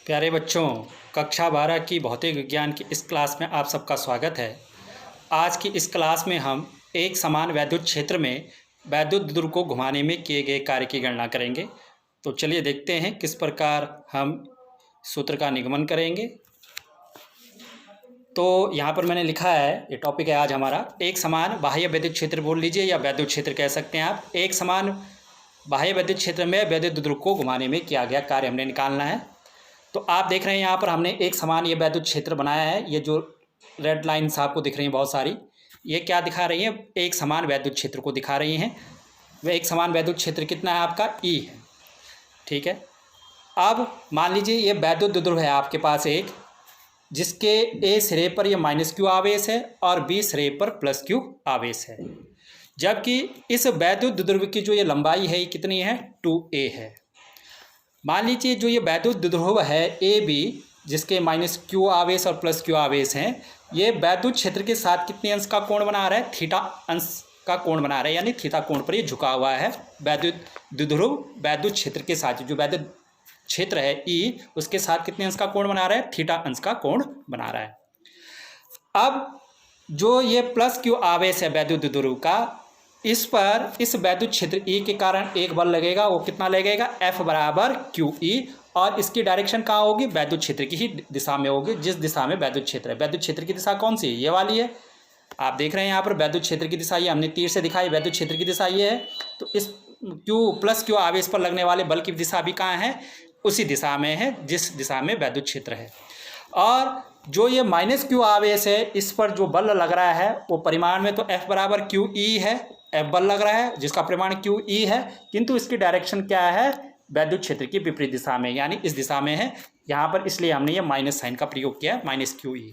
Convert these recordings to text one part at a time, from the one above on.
प्यारे बच्चों, कक्षा 12 की भौतिक विज्ञान की इस क्लास में आप सबका स्वागत है। आज की इस क्लास में हम एक समान वैद्युत क्षेत्र में वैद्युत ध्रुव को घुमाने में किए गए कार्य की गणना करेंगे। तो चलिए देखते हैं किस प्रकार हम सूत्र का निगमन करेंगे। तो यहाँ पर मैंने लिखा है, ये टॉपिक है आज हमारा, एक समान बाह्य वैद्युत क्षेत्र बोल लीजिए या वैद्युत क्षेत्र कह सकते हैं आप। एक समान बाह्य वैद्युत क्षेत्र में वैद्युत ध्रुव को घुमाने में किया गया कार्य हमने निकालना है। तो आप देख रहे हैं यहाँ पर हमने एक समान ये वैद्युत क्षेत्र बनाया है। ये जो रेड लाइन्स आपको दिख रही हैं बहुत सारी, ये क्या दिखा रही हैं? एक समान वैद्युत क्षेत्र को दिखा रही हैं। वह एक समान वैद्युत क्षेत्र कितना है आपका? ई है। ठीक है। अब मान लीजिए ये वैद्युत ध्रुव है आपके पास एक, जिसके ए सिरे पर ये -q आवेश है और बी सिरे पर +q आवेश है। जबकि इस वैद्युत ध्रुव की जो ये लंबाई है ये कितनी है? 2a है। मान लीजिए जो ये वैद्युत ध्रुव है ए बी, जिसके -q आवेश और +q आवेश हैं, ये वैद्युत क्षेत्र के साथ कितने अंश का कोण बना रहा है? थीटा अंश का कोण बना रहा है, यानी थीटा कोण पर ये झुका हुआ है। वैद्युत ध्रुव वैद्युत क्षेत्र के साथ, जो वैद्युत क्षेत्र है ई, उसके साथ कितने अंश का कोण बना रहा है? थीटा अंश का कोण बना रहा है। अब जो ये +q आवेश है वैद्युत ध्रुव का, इस पर इस वैद्युत क्षेत्र ई के कारण एक बल लगेगा। वो कितना लगेगा? F बराबर QE, और इसकी डायरेक्शन कहाँ होगी? वैद्युत क्षेत्र की ही दिशा में होगी, जिस दिशा में वैद्युत क्षेत्र है। वैद्युत क्षेत्र की दिशा कौन सी है? ये वाली है। आप देख रहे हैं यहाँ पर वैद्युत क्षेत्र की दिशा, ये हमने तीर से दिखाई, वैद्युत क्षेत्र की दिशा ये है। तो इस +q आवेश पर लगने वाले बल की दिशा भी कहाँ है? उसी दिशा में है जिस दिशा में वैद्युत क्षेत्र है। और जो ये -q आवेश है, इस पर जो बल लग रहा है वो परिमाण में तो F बराबर QE है, F बल लग रहा है जिसका परिमाण QE है, किंतु इसकी डायरेक्शन क्या है? वैद्युत क्षेत्र की विपरीत दिशा में, यानी इस दिशा में है यहाँ पर, इसलिए हमने ये माइनस साइन का प्रयोग किया, -QE।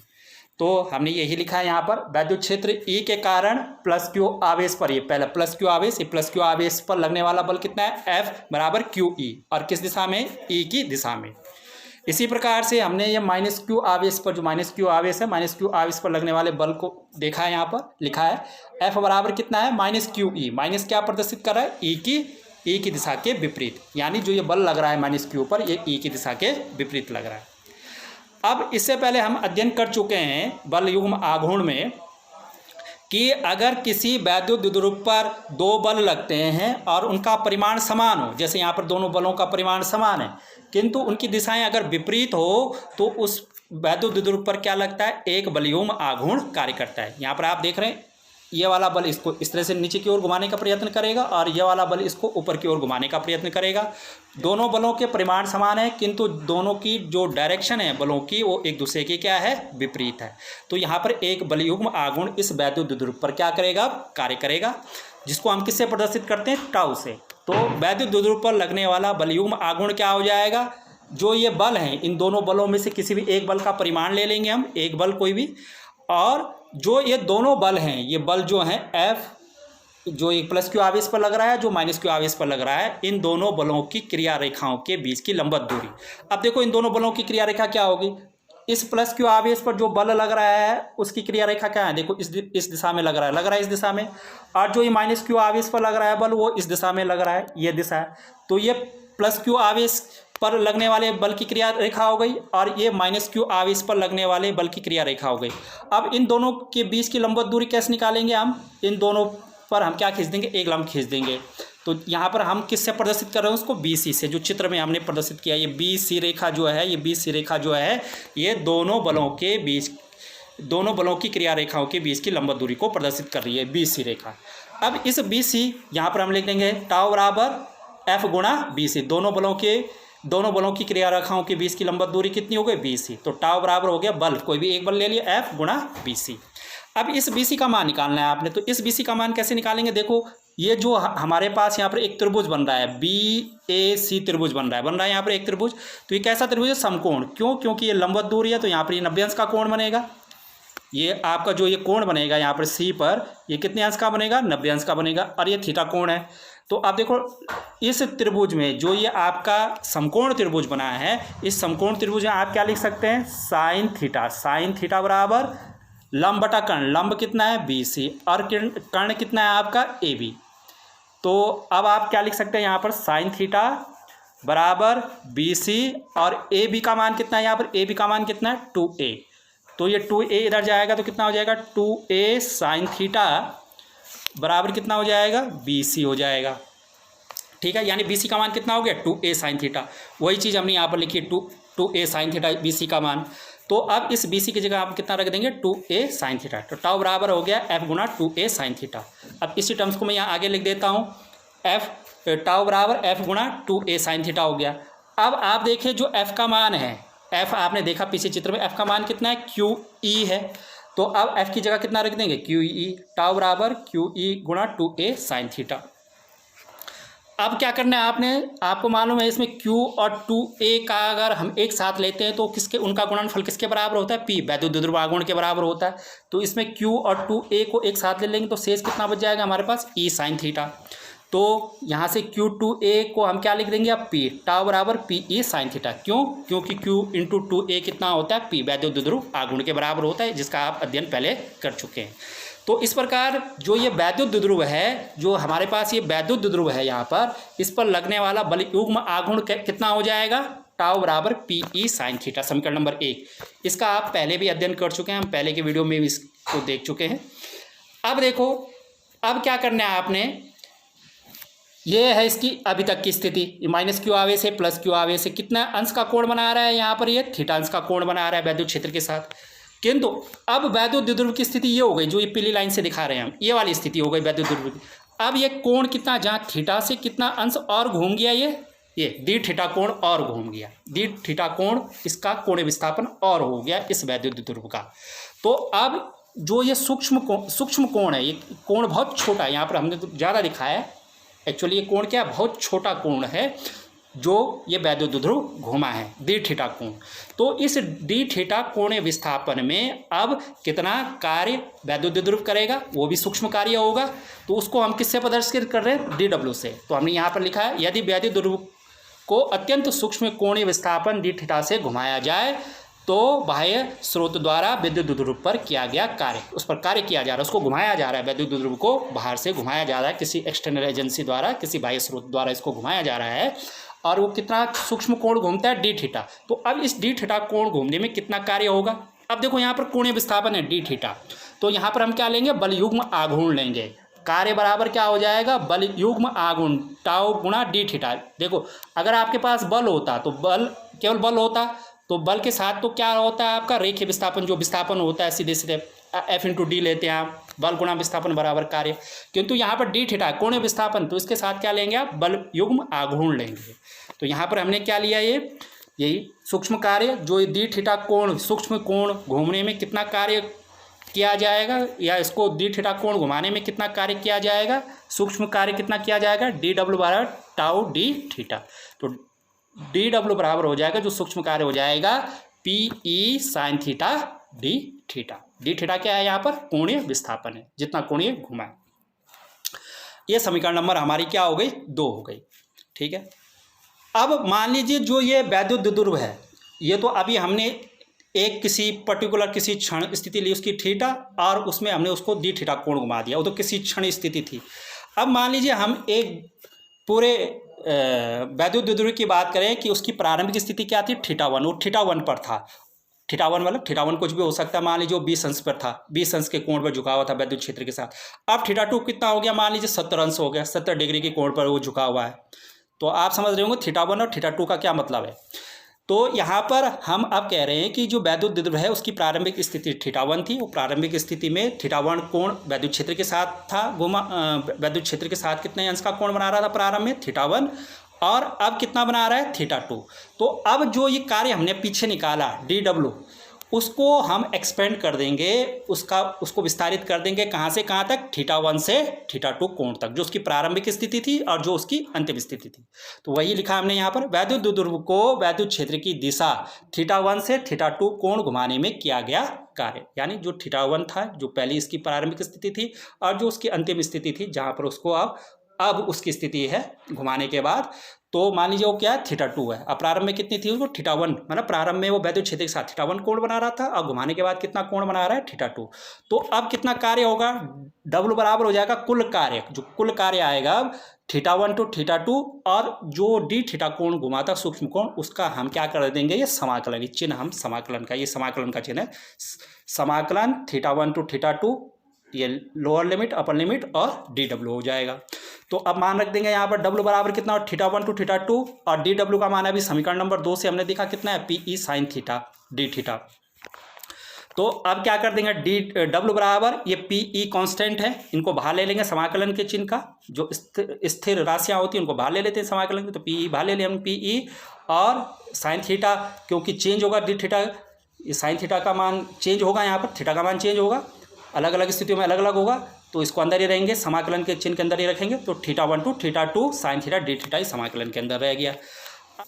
तो हमने यही लिखा है यहाँ पर, वैद्युत क्षेत्र E के कारण +q आवेश पर, ये पहले +q आवेश, ये +q आवेश पर लगने वाला बल कितना है? F बराबर QE, और किस दिशा में? E की दिशा में। इसी प्रकार से हमने ये -q आवेश पर, जो -q आवेश है, -q आवेश पर लगने वाले बल को देखा है, यहाँ पर लिखा है F बराबर कितना है? -QE। माइनस क्या प्रदर्शित कर रहा है? E की दिशा के विपरीत, यानी जो ये बल लग रहा है -q पर, ये E की दिशा के विपरीत लग रहा है। अब इससे पहले हम अध्ययन कर चुके हैं बल युग्म आघूर्ण में कि अगर किसी वैद्युत ध्रुव पर दो बल लगते हैं और उनका परिमाण समान हो, जैसे यहाँ पर दोनों बलों का परिमाण समान है, किंतु उनकी दिशाएं अगर विपरीत हो, तो उस वैद्युत ध्रुव पर क्या लगता है? एक बलयुग्म आघूर्ण कार्य करता है। यहाँ पर आप देख रहे हैं, ये वाला बल इसको इस तरह से नीचे की ओर घुमाने का प्रयत्न करेगा और ये वाला बल इसको ऊपर की ओर घुमाने का प्रयत्न करेगा। दोनों बलों के परिमाण समान है, किंतु दोनों की जो डायरेक्शन है बलों की, वो एक दूसरे की क्या है? विपरीत है। तो यहाँ पर एक बलयुग्म आघूर्ण इस वैद्युत ध्रुव पर क्या करेगा? कार्य करेगा, जिसको हम किससे प्रदर्शित करते हैं? टाउ से। तो वैद्युत ध्रुव पर लगने वाला बलयुग्म आघूर्ण क्या हो जाएगा? जो ये बल हैं, इन दोनों बलों में से किसी भी एक बल का परिमाण ले लेंगे हम, एक बल कोई भी, और जो ये दोनों बल हैं, ये बल जो हैं F, जो एक +q आवेश पर लग रहा है, जो -q आवेश पर लग रहा है, इन दोनों बलों की क्रिया रेखाओं के बीच की लंबवत दूरी। अब देखो इन दोनों बलों की क्रिया रेखा क्या होगी? इस +q आवेश पर जो बल लग रहा है उसकी क्रिया रेखा क्या है? देखो इस दिशा में लग रहा है इस दिशा में, और जो ये -q आवेश पर लग रहा है बल, वो इस दिशा में लग रहा है, ये दिशा है। तो ये +q आवेश पर लगने वाले बल की क्रिया रेखा हो गई, और ये -q आवेश पर लगने वाले बल की क्रिया रेखा हो गई। अब इन दोनों के बीच की लंबवत दूरी कैसे निकालेंगे हम? इन दोनों पर हम क्या खींच देंगे? एक लंब खींच देंगे। तो यहाँ पर हम किससे प्रदर्शित कर रहे हैं उसको? BC से, जो चित्र में हमने प्रदर्शित किया। ये BC रेखा जो है, ये BC रेखा जो है, ये दोनों बलों के बीच, दोनों बलों की क्रिया रेखाओं के बीच की लंबवत दूरी को प्रदर्शित कर रही है BC रेखा। अब इस BC यहाँ पर हम लिख देंगे टाउ बराबर F गुणा BC। दोनों बलों की क्रिया रेखाओं के बीच की लंबवत दूरी कितनी हो गई? BC। तो टाउ बराबर हो गया बल, कोई भी एक बल ले लिया, F गुणा BC। अब इस BC का मान निकालना है आपने। तो इस BC का मान कैसे निकालेंगे? देखो ये जो हमारे पास यहाँ पर एक त्रिभुज बन रहा है, BAC त्रिभुज बन रहा है यहाँ पर एक त्रिभुज। तो ये कैसा त्रिभुज है? समकोण। क्यों? क्योंकि ये लंबवत दूरी है, तो यहाँ पर ये 90 अंश का कोण बनेगा। ये आपका जो ये कोण बनेगा यहाँ पर C पर, ये कितने अंश का बनेगा? 90 अंश का बनेगा, और ये थीटा कोण है। तो आप देखो इस त्रिभुज में जो ये आपका समकोण त्रिभुज बना है, इस समकोण त्रिभुज में आप क्या लिख सकते हैं? साइन थीटा बराबर लंब बटा कर्ण। लंब कितना है? BC, और कर्ण कितना है आपका? AB। तो अब आप क्या लिख सकते हैं यहाँ पर? साइन थीटा बराबर BC और AB का मान कितना है यहाँ पर, AB का मान कितना है 2A। तो ये 2A इधर जाएगा तो कितना हो जाएगा 2A साइन थीटा बराबर कितना हो जाएगा BC हो जाएगा। ठीक है, यानी BC का मान कितना हो गया 2A साइन थीटा। वही चीज़ हमने यहाँ पर लिखी है 2A साइन थीटा BC का मान। तो अब इस BC की जगह आप कितना रख देंगे 2A साइन थीटा। तो टाउ बराबर हो गया F गुना 2A साइन थीटा। अब इसी टर्म्स को मैं यहाँ आगे लिख देता हूँ, टाउ बराबर F गुना 2A साइन थीटा हो गया। अब आप देखिए जो F का मान है, F आपने देखा पीछे चित्र में F का मान कितना है QE है। तो अब F की जगह कितना रख देंगे QE, टाउ बराबर QE गुना 2A साइन थीटा। अब क्या करना है आपने, आपको मालूम है इसमें Q और 2A का अगर हम एक साथ लेते हैं तो किसके, उनका गुणनफल किसके बराबर होता है, P वैद्युत द्विध्रुव आघूर्ण के बराबर होता है। तो इसमें Q और 2A को एक साथ ले लेंगे तो शेष कितना बच जाएगा हमारे पास E साइन थीटा। तो यहाँ से Q2A को हम क्या लिख देंगे अब P, टाउ बराबर PE साइन थीटा। क्यों, क्योंकि Q इंटू 2A कितना होता है P वैद्युत द्विध्रुव आघूर्ण के बराबर होता है, जिसका आप अध्ययन पहले कर चुके हैं। तो इस प्रकार जो ये वैद्युत द्विध्रुव है, जो हमारे पास ये वैद्युत द्विध्रुव है यहाँ पर, इस पर लगने वाला बल युग्म आघूर्ण कितना हो जाएगा, टाउ बराबर PE साइन थीटा। समीकरण नंबर 1 इसका आप पहले भी अध्ययन कर चुके हैं, हम पहले के वीडियो में भी इसको देख चुके हैं। अब देखो, अब क्या करना है आपने, ये है इसकी अभी तक की स्थिति, माइनस Q आवेश है प्लस Q आवेश है, कितना अंश का कोण बना रहा है यहाँ पर, ये थीटा अंश का कोण बना रहा है वैद्युत क्षेत्र के साथ। किंतु अब वैद्युत द्विध्रुव की स्थिति ये हो गई, जो ये पीली लाइन से दिखा रहे हैं हम, ये वाली स्थिति हो गई वैद्युत द्विध्रुव की। अब ये कोण कितना, जहाँ थीटा से कितना अंश और घूम गया, ये दी थीटा कोण और घूम गया, दी थीटा कोण इसका कोणीय विस्थापन और हो गया इस वैद्युत द्विध्रुव का। तो अब जो ये सूक्ष्म कोण है, ये कोण बहुत छोटा है, यहाँ पर हमने तो ज़्यादा दिखाया है, एक्चुअली ये कोण क्या है, बहुत छोटा कोण है जो ये वैद्युत द्विध्रुव घुमा है, डी थीटा कोण। तो इस डी थीटा कोणीय विस्थापन में अब कितना कार्य वैद्युत द्विध्रुव करेगा, वो भी सूक्ष्म कार्य होगा। तो उसको हम किससे प्रदर्शित कर रहे हैं, DW से। तो हमने यहाँ पर लिखा है, यदि वैद्युत द्विध्रुव को अत्यंत सूक्ष्म कोणीय विस्थापन डी थीटा से घुमाया जाए तो बाह्य स्रोत द्वारा विद्युत द्विध्रुव पर किया गया कार्य, उस पर कार्य किया जा रहा है, उसको घुमाया जा रहा है, वैद्युत द्विध्रुव को बाहर से घुमाया जा रहा है, किसी एक्सटर्नल एजेंसी द्वारा, किसी बाह्य स्रोत द्वारा इसको घुमाया जा रहा है। और वो कितना सूक्ष्म कोण घूमता है, डी थीटा। तो अब इस डी थीटा कोण घूमने में कितना कार्य होगा, अब देखो यहाँ पर कोणीय विस्थापन है डी थीटा, तो यहाँ पर हम क्या लेंगे, बल युग्म आघूर्ण लेंगे। कार्य बराबर क्या हो जाएगा, बल युग्म आघूर्ण टाउ गुणा डी थीटा। देखो अगर आपके पास बल होता तो बल, केवल बल होता तो बल के साथ तो क्या होता है आपका रेखीय विस्थापन, जो विस्थापन होता है सीधे सीधे F इंटू डी लेते हैं आप, बल गुणा विस्थापन बराबर कार्य। किंतु यहाँ पर डी थीटा कोणीय विस्थापन, तो इसके साथ क्या लेंगे आप, बल युग्म आघूर्ण लेंगे। तो यहाँ पर हमने क्या लिया, यही सूक्ष्म कार्य, जो डी थीटा कोण सूक्ष्म कोण घूमने में कितना कार्य किया जाएगा, या इसको डी थीटा कोण घुमाने में कितना कार्य किया जाएगा, सूक्ष्म कार्य कितना किया जाएगा, DW बराबर टाउ डी थीटा। तो DW बराबर हो जाएगा, जो सूक्ष्म कार्य हो जाएगा PE sine theta D theta. D theta क्या है यहाँ पर, कोणीय विस्थापन है, जितना कोणीय घुमा है। ये समीकरण नंबर हमारी क्या हो गई, 2 हो गई। ठीक है, अब मान लीजिए जो ये वैद्युत द्विध्रुव है, ये तो अभी हमने एक किसी पर्टिकुलर किसी क्षण स्थिति ली उसकी थीटा, और उसमें हमने उसको डी थीटा कोण घुमा दिया, वो तो किसी क्षण स्थिति थी। अब मान लीजिए हम एक पूरे वैद्युत द्विध्रुव की बात करें कि उसकी प्रारंभिक स्थिति क्या थी, θ1, वो θ1 पर था। θ1 मतलब θ1 कुछ भी हो सकता है, मान लीजिए वो 20 अंश पर था, 20 अंश के कोण पर झुका हुआ था वैद्युत क्षेत्र के साथ। अब θ2 कितना हो गया, मान लीजिए 70 अंश हो गया, 70 डिग्री के कोण पर वो झुका हुआ है। तो आप समझ रहे होंगे θ1 और θ2 का क्या मतलब है। तो यहाँ पर हम अब कह रहे हैं कि जो वैद्युत द्विध्रुव है उसकी प्रारंभिक स्थिति θ1 थी, वो प्रारंभिक स्थिति में θ1 कोण वैद्युत क्षेत्र के साथ था, वैद्युत क्षेत्र के साथ कितने अंश का कोण बना रहा था प्रारंभ में, θ1, और अब कितना बना रहा है, θ2। तो अब जो ये कार्य हमने पीछे निकाला DW, उसको हम एक्सपेंड कर देंगे, उसको विस्तारित कर देंगे, कहाँ से कहाँ तक, θ1 से θ2 कोण तक, जो उसकी प्रारंभिक स्थिति थी और जो उसकी अंतिम स्थिति थी। तो वही लिखा हमने यहाँ पर, वैद्युत द्विध्रुव को वैद्युत क्षेत्र की दिशा θ1 से θ2 कोण घुमाने में किया गया कार्य, यानी जो θ1 था, जो पहली इसकी प्रारंभिक स्थिति थी, और जो उसकी अंतिम स्थिति थी, जहाँ पर उसको अब उसकी स्थिति है घुमाने के बाद, तो मान लीजिए वो क्या है, θ2 है। अब प्रारंभ में कितनी थी उसको, θ1, मतलब प्रारंभ में वो वैद्युत क्षेत्र के साथ θ1 कोण बना रहा था, अब घुमाने के बाद कितना कोण बना रहा है, θ2। तो अब कितना कार्य होगा, W बराबर हो जाएगा कुल कार्य, जो कुल कार्य आएगा अब θ1 to θ2, और जो d थीटा कोण घुमाता सूक्ष्म कोण, उसका हम क्या कर देंगे, ये समाकलन, ये चिन्ह हम समाकलन का, ये समाकलन का चिन्ह है, समाकलन θ1 to θ2, ये लोअर लिमिट अपर लिमिट और dw हो जाएगा। तो अब मान रख देंगे यहाँ पर W बराबर कितना, और θ1 to θ2, और dw का मान अभी समीकरण नंबर 2 से हमने देखा कितना है, PE sin theta d theta. तो अब क्या कर देंगे, W बराबर, ये PE कांस्टेंट है, इनको बाहर ले लेंगे समाकलन के चिन्ह का, जो स्थिर राशियाँ होती हैं उनको बाहर ले लेते हैं समाकलन के, तो PE बाहर ले लें हम PE, और साइन थीटा क्योंकि चेंज होगा d थीटा, ये साइन थीटा का मान चेंज होगा, यहाँ पर थीटा का मान चेंज होगा, अलग अलग स्थितियों में अलग अलग होगा, तो इसको अंदर ही रहेंगे, समाकलन के चिन्ह के अंदर ही रखेंगे, तो θ1 to θ2 sine theta d theta ही समाकलन के अंदर रह गया।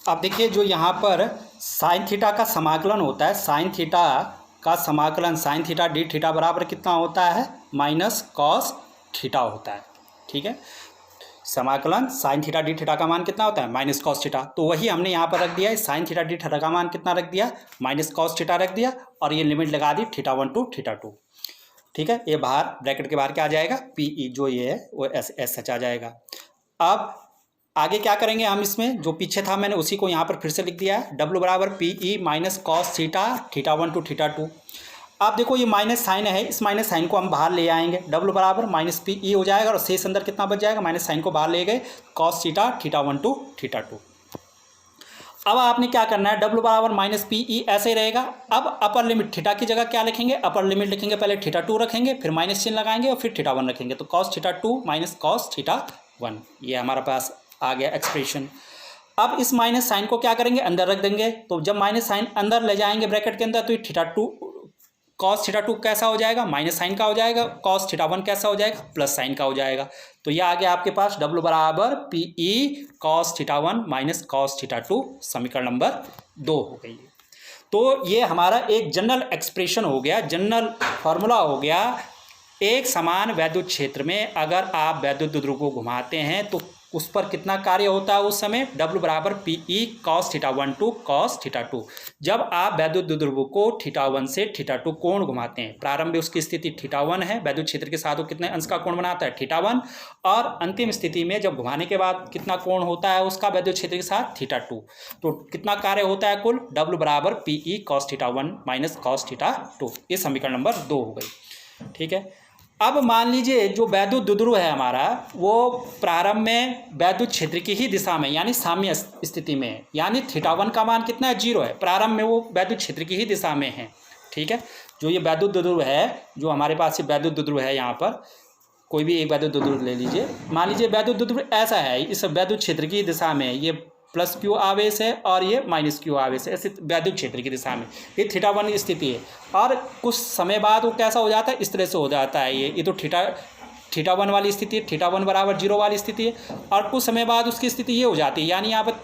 अब देखिए जो यहाँ पर साइन थीटा का समाकलन होता है, साइन थीटा का समाकलन साइन थीटा d थीटा बराबर कितना होता है, माइनस कॉस थीटा होता है, ठीक है। समाकलन साइन थीटा d थीटा का मान कितना होता है, माइनस कॉस थीटा, तो वही हमने यहाँ पर रख दिया है, साइन थीटा d थीटा का मान कितना रख दिया, माइनस कॉस थीटा रख दिया, और ये लिमिट लगा दी θ1 to θ2, ठीक है। ये बाहर ब्रैकेट के बाहर क्या आ जाएगा, PE जो ये है वो एस एच आ जाएगा। अब आगे क्या करेंगे हम, इसमें जो पीछे था मैंने उसी को यहाँ पर फिर से लिख दिया है, W बराबर PE minus cos theta θ1 to θ2। अब देखो ये माइनस साइन है, इस माइनस साइन को हम बाहर ले आएंगे, W बराबर माइनस PE हो जाएगा, और शेष अंदर कितना बच जाएगा, माइनस साइन को बाहर ले गए, कॉस थीटा θ1 to θ2। अब आपने क्या करना है, W बराबर माइनस PE ऐसे ही रहेगा। अब अपर लिमिट थीटा की जगह क्या लिखेंगे, अपर लिमिट लिखेंगे, पहले θ2 रखेंगे, फिर माइनस चिन्ह लगाएंगे, और फिर θ1 रखेंगे, तो cos θ2 माइनस cos θ1, ये हमारे पास आ गया एक्सप्रेशन। अब इस माइनस साइन को क्या करेंगे, अंदर रख देंगे, तो जब माइनस साइन अंदर ले जाएंगे ब्रैकेट के अंदर, तो ये θ2 cos θ2 कैसा हो जाएगा, माइनस साइन का हो जाएगा, cos θ1 कैसा हो जाएगा, प्लस साइन का हो जाएगा। तो ये आ गया आपके पास W बराबर PE cos θ1 माइनस cos θ2, समीकरण नंबर 2 हो गई है। तो ये हमारा एक जनरल एक्सप्रेशन हो गया, जनरल फार्मूला हो गया। एक समान वैद्युत क्षेत्र में अगर आप वैद्युत द्विध्रुव को घुमाते हैं तो उस पर कितना कार्य होता है, उस समय W बराबर PE cos θ1 to cos θ2। जब आप वैद्युत द्विध्रुव को θ1 से θ2 कोण घुमाते हैं, प्रारंभ में उसकी स्थिति θ1 है, वैद्युत क्षेत्र के साथ वो कितने अंश का कोण बनाता है, θ1, और अंतिम स्थिति में जब घुमाने के बाद कितना कोण होता है उसका वैद्युत क्षेत्र के साथ θ2, तो कितना कार्य होता है कुल, W बराबर PE cos θ1 माइनस cos θ2। ये समीकरण नंबर 2 हो गई, ठीक है। अब मान लीजिए जो वैद्युत द्विध्रुव है हमारा, वो प्रारंभ में वैद्युत क्षेत्र की ही दिशा में यानी साम्य स्थिति में है, यानी θ1 का मान कितना है, 0 है, प्रारंभ में वो वैद्युत क्षेत्र की ही दिशा में है, ठीक है। जो ये वैद्युत द्विध्रुव है, जो हमारे पास ये वैद्युत द्विध्रुव है, यहाँ पर कोई भी एक वैद्युत द्विध्रुव ले लीजिए, मान लीजिए वैद्युत द्विध्रुव ऐसा है, इस वैद्युत क्षेत्र की दिशा में ये प्लस क्यू आवेश है और ये माइनस क्यू आवेश है, ऐसे वैद्युत क्षेत्र की दिशा में ये θ1 स्थिति है, और कुछ समय बाद वो कैसा हो जाता है, इस तरह से हो जाता है, ये तो θ1 वाली स्थिति है, θ1 बराबर 0 वाली स्थिति है, और कुछ समय बाद उसकी स्थिति ये हो जाती है, यानी यहाँ पर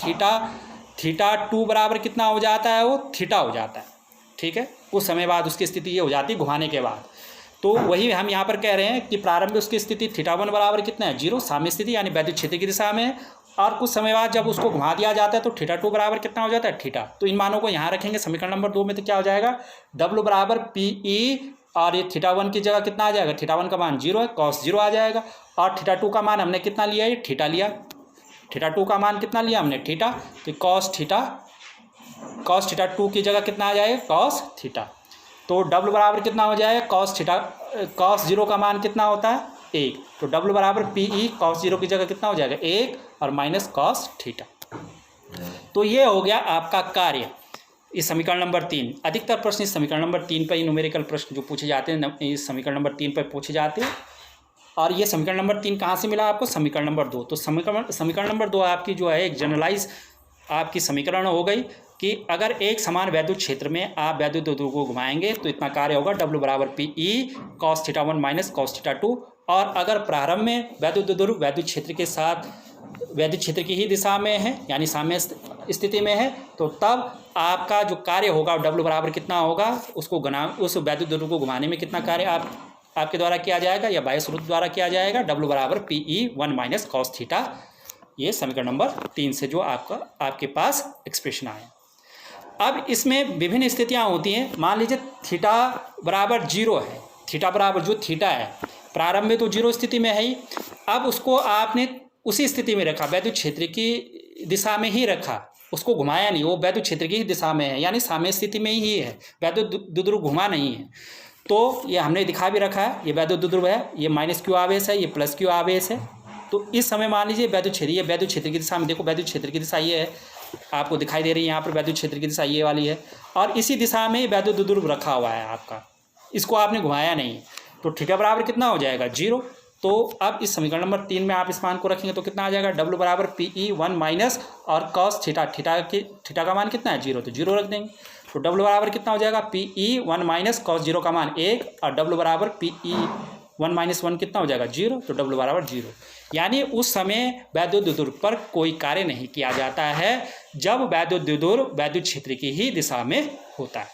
θ2 बराबर कितना हो जाता है, वो थीटा हो जाता है, ठीक है। कुछ समय बाद उसकी स्थिति ये हो जाती है घुमाने के बाद। तो वही हम यहाँ पर कह रहे हैं कि प्रारंभ में उसकी स्थिति θ1 बराबर कितना है, 0, साम्य स्थिति यानी वैद्युत क्षेत्र की दिशा में है, और कुछ समय बाद जब उसको घुमा दिया जाता है तो θ2 बराबर कितना हो जाता है, थीटा। तो इन मानों को यहाँ रखेंगे समीकरण नंबर 2 में, तो क्या हो जाएगा, W बराबर PE, और ये θ1 की जगह कितना आ जाएगा, θ1 का मान 0 है, cos 0 आ जाएगा, और θ2 का मान हमने कितना लिया, ये थीटा लिया, θ2 का मान कितना लिया हमने, थीटा, तो cos θ2 की जगह कितना आ जाएगा, cos थीटा। तो W बराबर कितना हो जाएगा, cos 0 का मान कितना होता है, 1, तो W बराबर PE cos 0 की जगह कितना हो जाएगा, 1, और माइनस cos थीटा। तो ये हो गया आपका कार्य, इस समीकरण नंबर 3। अधिकतर प्रश्न इस समीकरण नंबर 3 पर ही न्यूमेरिकल प्रश्न जो पूछे जाते हैं इस समीकरण नंबर 3 पर पूछे जाते हैं। और ये समीकरण नंबर 3 कहाँ से मिला आपको, समीकरण नंबर 2। तो समीकरण नंबर 2 आपकी जो है एक जनरलाइज आपकी समीकरण हो गई कि अगर एक समान वैद्युत क्षेत्र में आप वैद्युत द्विध्रुव को घुमाएंगे तो इतना कार्य होगा, W बराबर PE cos θ1 माइनस cos θ2। और अगर प्रारंभ में वैद्युत द्विध्रुव वैद्युत क्षेत्र के साथ वैद्युत क्षेत्र की ही दिशा में है यानी साम्य स्थिति में है, तो तब आपका जो कार्य होगा W बराबर कितना होगा, उस वैद्युत द्विध्रुव को घुमाने में कितना कार्य आपके द्वारा किया जाएगा या बाह्य स्रोत द्वारा किया जाएगा, W बराबर PE 1 माइनस cos थीटा। ये समीकरण नंबर 3 से जो आपके पास एक्सप्रेशन आया। अब इसमें विभिन्न स्थितियाँ होती हैं। मान लीजिए थीटा बराबर 0 है, थीटा बराबर जो थीटा है प्रारंभ में तो 0 स्थिति में है ही, अब उसको आपने उसी स्थिति में रखा, वैद्युत क्षेत्र की दिशा में ही रखा, उसको घुमाया नहीं, वो वैद्युत क्षेत्र की दिशा में है, यानी साम्य स्थिति में ही है, वैद्युत द्विध्रुव घुमा नहीं है। तो ये हमने दिखा भी रखा है, ये वैद्युत द्विध्रुव है, ये माइनस क्यू आवेश है, ये प्लस क्यू आवेश है। तो इस समय मान लीजिए वैद्युत क्षेत्र, ये वैद्युत क्षेत्र की दिशा में, देखो वैद्युत क्षेत्र की दिशा ये है, आपको दिखाई दे रही है यहाँ पर वैद्युत क्षेत्र की दिशा ये वाली है, और इसी दिशा में वैद्युत द्विध्रुव रखा हुआ है आपका, इसको आपने घुमाया नहीं। तो थीटा बराबर कितना हो जाएगा 0। तो अब इस समीकरण नंबर 3 में आप इस मान को रखेंगे तो कितना आ जाएगा, W बराबर PE 1 माइनस और कॉस थीटा, थीटा का मान कितना है 0, तो 0 रख देंगे। तो W बराबर कितना हो जाएगा PE 1 माइनस कॉस 0 का मान 1 और W बराबर PE 1 माइनस 1 कितना हो जाएगा 0, तो W बराबर 0। यानी उस समय वैद्युत द्विध्रुव पर कोई कार्य नहीं किया जाता है जब वैद्युत द्विध्रुव वैद्युत क्षेत्र की ही दिशा में होता है।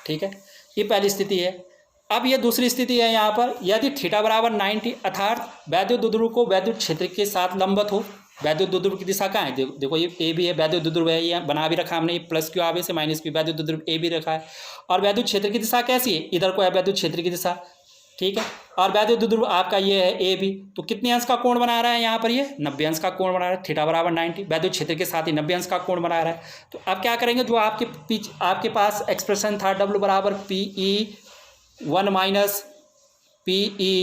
ठीक है, ये पहली स्थिति है। अब ये दूसरी स्थिति है यहाँ पर, यदि थीटा बराबर 90 अर्थात वैद्युत द्विध्रुव को वैद्युत क्षेत्र के साथ लंबवत हो। वैद्युत द्विध्रुव की दिशा कहाँ है, देखो ये ए भी है, वैद्युत द्विध्रुव है, ये बना भी रखा हमने, ये प्लस क्यू आवेश है, माइनस क्यू, वैद्युत द्विध्रुव ए भी रखा है। और वैद्युत क्षेत्र की दिशा कैसी है, इधर को है वैद्युत क्षेत्र की दिशा, ठीक है। और वैद्युत द्विध्रुव आपका ये है ए भी, तो कितने अंश का कोण बना रहा है यहाँ पर, ये 90 अंश का कोण बना रहा है। थीटा बराबर 90, वैद्युत क्षेत्र के साथ ही 90 अंश का कोण बना रहा है। तो अब क्या करेंगे, जो आपके पास एक्सप्रेशन था W बराबर PE 1 minus PE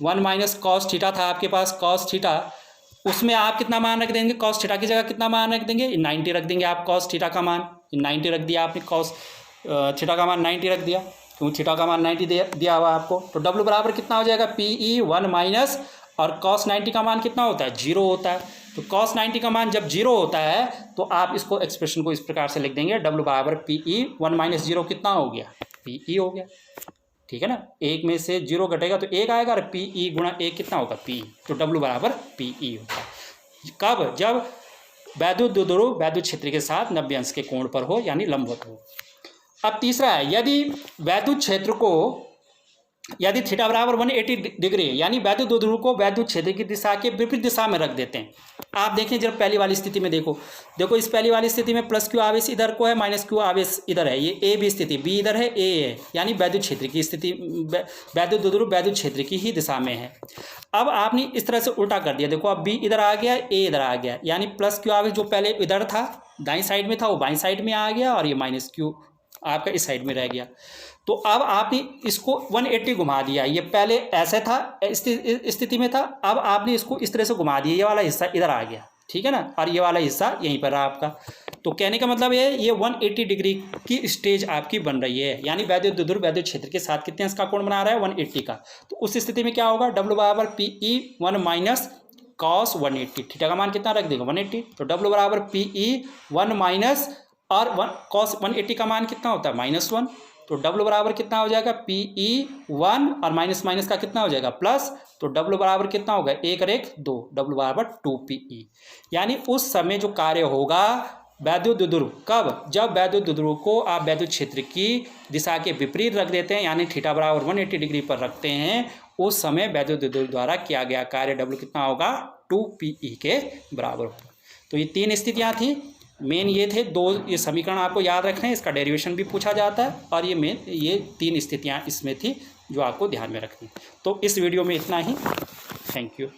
1 minus cos theta था आपके पास, कॉस थीटा, उसमें आप कितना मान रख देंगे, कॉस थीटा की जगह कितना मान रख देंगे, 90 रख देंगे आप, कॉस थीटा का मान 90 रख दिया आपने, कॉस थीटा का मान 90 रख दिया, क्योंकि थीटा का मान 90 दिया हुआ आपको। तो W बराबर कितना हो जाएगा PE 1 माइनस और कॉस 90 का मान कितना होता है 0 होता है। तो कॉस 90 का मान जब 0 होता है तो आप इसको एक्सप्रेशन को इस प्रकार से लिख देंगे, W बराबर PE 1 माइनस 0 कितना हो गया, PE हो गया। ठीक है ना, 1 में से 0 घटेगा तो 1 आएगा और PE गुणा 1 कितना होगा PE, तो W बराबर PE होता है। कब, जब वैद्युत द्विध्रुव वैद्युत क्षेत्र के साथ 90 अंश के कोण पर हो, यानी लंबवत हो। अब तीसरा है, यदि वैद्युत क्षेत्र को, यदि थीटा बराबर 180 डिग्री, यानी वैद्युत द्विध्रुव को वैद्युत क्षेत्र की दिशा के विपरीत दिशा में रख देते हैं। आप देखें जब पहली वाली स्थिति में देखो इस पहली वाली स्थिति में प्लस क्यू आवेश इधर को है, माइनस क्यू आवेश इधर है, ये ए बी स्थिति, बी इधर है, ए है, यानी वैद्युत क्षेत्र की स्थिति, वैद्युत द्विध्रुव वैद्युत क्षेत्र की ही दिशा में है। अब आपने इस तरह से उल्टा कर दिया, देखो अब बी इधर आ गया, ए इधर आ गया, यानी प्लस क्यू आवेश जो पहले इधर था दाईं साइड में था वो बाईं साइड में आ गया, और ये माइनस क्यू आपका इस साइड में रह गया। तो अब आपने इसको 180 घुमा दिया, ये पहले ऐसे था स्थिति में था, अब आपने इसको इस तरह से घुमा दिया, ये वाला हिस्सा इधर आ गया, ठीक है ना, और ये वाला हिस्सा यहीं पर रहा आपका। तो कहने का मतलब ये 180 डिग्री की स्टेज आपकी बन रही है, यानी वैद्युत द्विध्रुव वैद्युत क्षेत्र के साथ कितने अंश का कोण बना रहा है 180 का। तो उस स्थिति में क्या होगा, W बराबर PE 1 माइनस कॉस 180, थीटा का मान कितना रख देगा 180, तो W बराबर PE 1 माइनस और कॉस 180 का मान कितना होता है -1, तो W बराबर कितना हो जाएगा PE 1 और माइनस माइनस का कितना हो जाएगा प्लस, तो W बराबर कितना होगा 1 और 1 2, W बराबर 2PE। यानी उस समय जो कार्य होगा वैद्युत द्विध्रुव, कब, जब वैद्युत द्विध्रुव को आप वैद्युत क्षेत्र की दिशा के विपरीत रख देते हैं, यानी थीटा बराबर 180 डिग्री पर रखते हैं, उस समय वैद्युत द्विध्रुव द्वारा किया गया कार्य W कितना होगा 2PE के बराबर होगा। तो ये 3 स्थितियाँ थी, मेन ये थे 2, ये समीकरण आपको याद रखना है, इसका डेरिवेशन भी पूछा जाता है, और ये 3 स्थितियाँ इसमें थी जो आपको ध्यान में रखनी। तो इस वीडियो में इतना ही, थैंक यू।